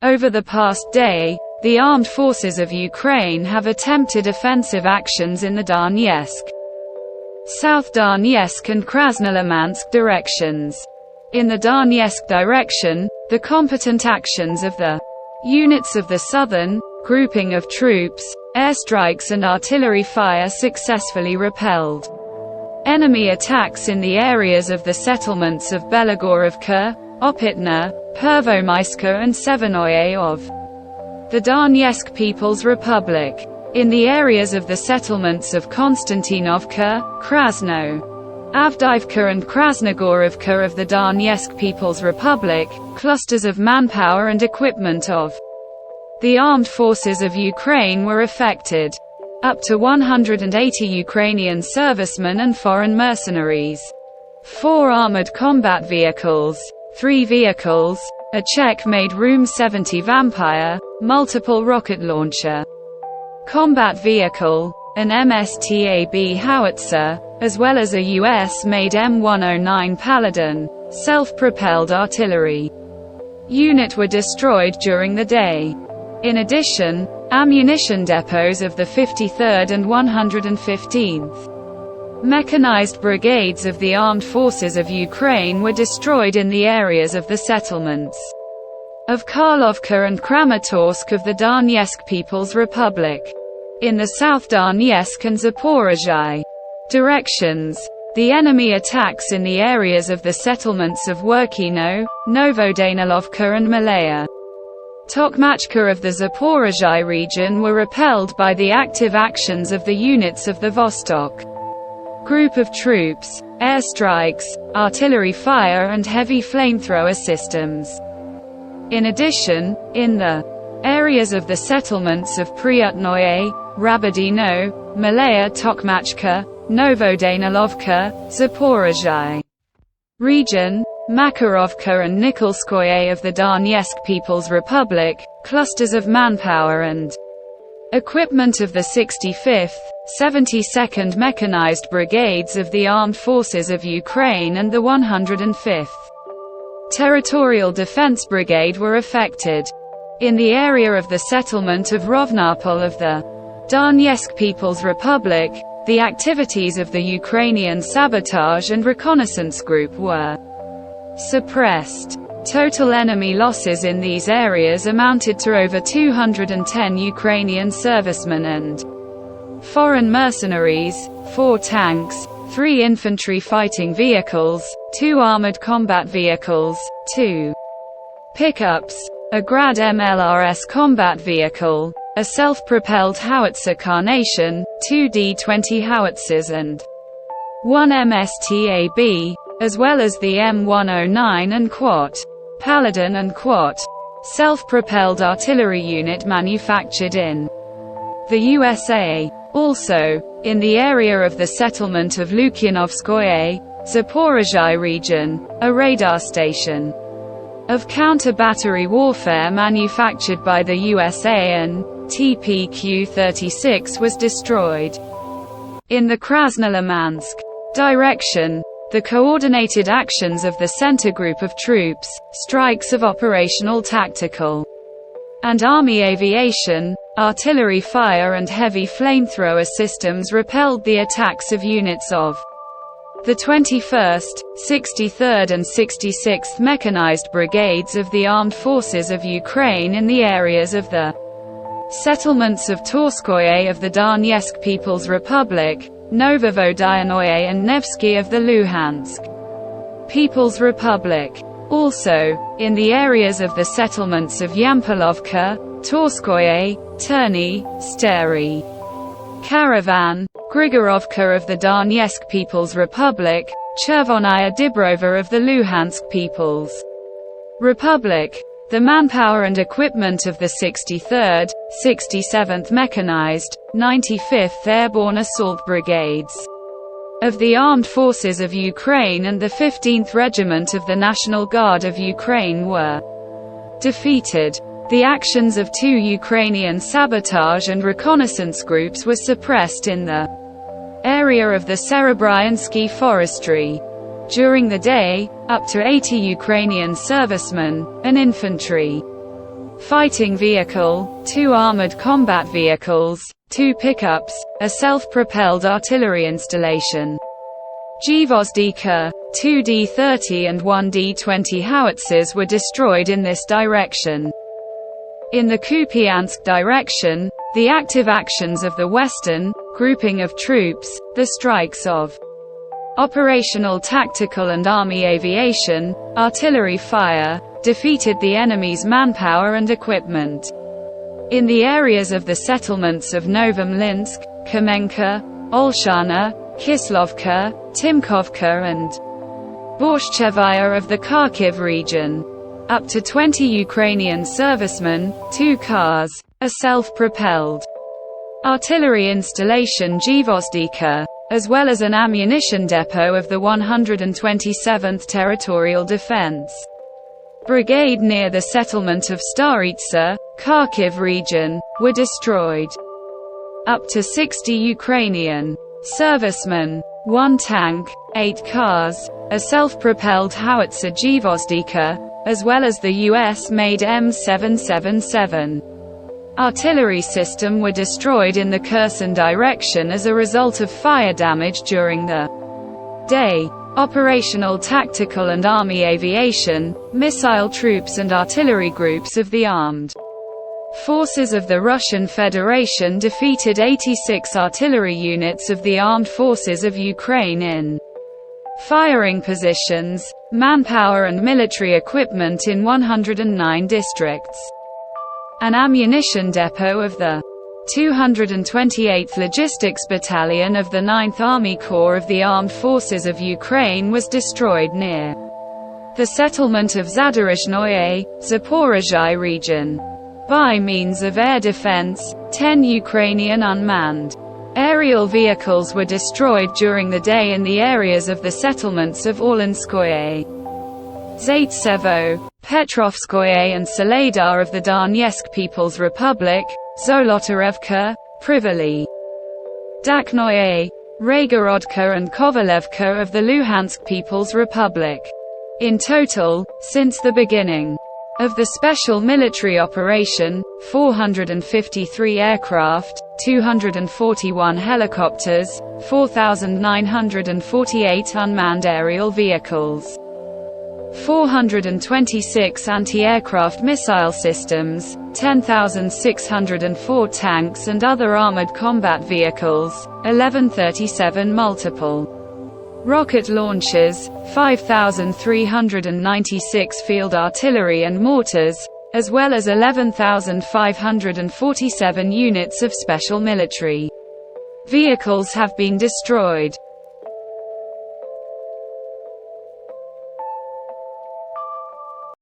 Over the past day, the armed forces of Ukraine have attempted offensive actions in the Donetsk, South Donetsk and Krasnolimansk directions. In the Donetsk direction, the competent actions of the units of the southern grouping of troops, airstrikes and artillery fire successfully repelled enemy attacks in the areas of the settlements of Belagorovka, Opitna, Pervomyska and Severnoye of the Donetsk People's Republic. In the areas of the settlements of Konstantinovka, Krasno, Avdiivka and Krasnogorovka of the Donetsk People's Republic, clusters of manpower and equipment of the armed forces of Ukraine were affected. Up to 180 Ukrainian servicemen and foreign mercenaries, 4 armored combat vehicles, 3 vehicles, a Czech-made Room 70 Vampire, multiple rocket launcher combat vehicle, an MSTAB howitzer, as well as a US-made M109 Paladin, self-propelled artillery unit were destroyed during the day. In addition, ammunition depots of the 53rd and 115th Mechanized Brigades of the Armed Forces of Ukraine were destroyed in the areas of the settlements of Karlovka and Kramatorsk of the Donetsk People's Republic. In the South Donetsk and Zaporizhzhia directions, the enemy attacks in the areas of the settlements of Werkino, Novodanilovka and Malaya Tokmachka of the Zaporizhzhia region were repelled by the active actions of the units of the Vostok group of troops, airstrikes, artillery fire and heavy flamethrower systems. In addition, in the areas of the settlements of Priutnoye, Rabadino, Malaya Tokmachka, Novodanilovka, Zaporizhzhia region, Makarovka and Nikolskoye of the Donetsk People's Republic, clusters of manpower and equipment of the 65th, 72nd Mechanized Brigades of the Armed Forces of Ukraine and the 105th Territorial Defense Brigade were affected. In the area of the settlement of Rovnopol of the Donetsk People's Republic, the activities of the Ukrainian sabotage and reconnaissance group were suppressed. Total enemy losses in these areas amounted to over 210 Ukrainian servicemen and foreign mercenaries, 4 tanks, 3 infantry fighting vehicles, 2 armored combat vehicles, 2 pickups, a Grad MLRS combat vehicle, a self-propelled howitzer Carnation, 2 D-20 howitzers and 1 MSTAB, as well as the M109 and Quat Paladin and Quat self-propelled artillery unit manufactured in the USA. Also, in the area of the settlement of Lukyanovskoye, Zaporizhzhia region, a radar station of counter-battery warfare manufactured by the USA and TPQ-36 was destroyed. In the Krasnolimansk direction, the coordinated actions of the center group of troops, strikes of operational tactical and army aviation, artillery fire and heavy flamethrower systems repelled the attacks of units of the 21st, 63rd and 66th Mechanized Brigades of the Armed Forces of Ukraine in the areas of the settlements of Torskoye of the Donetsk People's Republic, Novovodanoye and Nevsky of the Luhansk People's Republic. Also, in the areas of the settlements of Yampolovka, Torskoye, Terny, Stary, Karavan, Grigorovka of the Donetsk People's Republic, Chervonaya Dibrova of the Luhansk People's Republic. The manpower and equipment of the 63rd, 67th Mechanized, 95th Airborne Assault Brigades of the Armed Forces of Ukraine and the 15th Regiment of the National Guard of Ukraine were defeated. The actions of 2 Ukrainian sabotage and reconnaissance groups were suppressed in the area of the Serebryansky forestry. During the day, up to 80 Ukrainian servicemen, an infantry fighting vehicle, 2 armored combat vehicles, 2 pickups, a self-propelled artillery installation. Gvozdika, 2 D-30 and 1 D-20 howitzers were destroyed in this direction. In the Kupiansk direction, the active actions of the Western grouping of troops, the strikes of operational tactical and army aviation, artillery fire, defeated the enemy's manpower and equipment. In the areas of the settlements of Novomlinsk, Kamenka, Olshana, Kislovka, Timkovka and Borshchevaya of the Kharkiv region. Up to 20 Ukrainian servicemen, 2 cars, a self-propelled artillery installation Gvozdika, as well as an ammunition depot of the 127th Territorial Defense Brigade near the settlement of Staritsa, Kharkiv region, were destroyed. Up to 60 Ukrainian servicemen, 1 tank, 8 cars, a self-propelled howitzer Gvozdika, as well as the US-made M777 artillery system were destroyed in the Kherson direction as a result of fire damage during the day. Operational tactical and army aviation, missile troops and artillery groups of the armed forces of the Russian Federation defeated 86 artillery units of the armed forces of Ukraine in firing positions, manpower and military equipment in 109 districts. An ammunition depot of the 228th Logistics Battalion of the 9th Army Corps of the Armed Forces of Ukraine was destroyed near the settlement of Zadorozhnoye, Zaporozhye region. By means of air defense, 10 Ukrainian unmanned aerial vehicles were destroyed during the day in the areas of the settlements of Orlinskoye, Zaitsevo, Petrovskoye and Soledar of the Donetsk People's Republic, Zolotarevka, Privily, Dakhnoye, Raygorodka and Kovalevka of the Luhansk People's Republic. In total, since the beginning of the special military operation, 453 aircraft, 241 helicopters, 4,948 unmanned aerial vehicles, 426 anti-aircraft missile systems, 10,604 tanks and other armored combat vehicles, 1137 multiple rocket launchers, 5,396 field artillery and mortars, as well as 11,547 units of special military vehicles have been destroyed.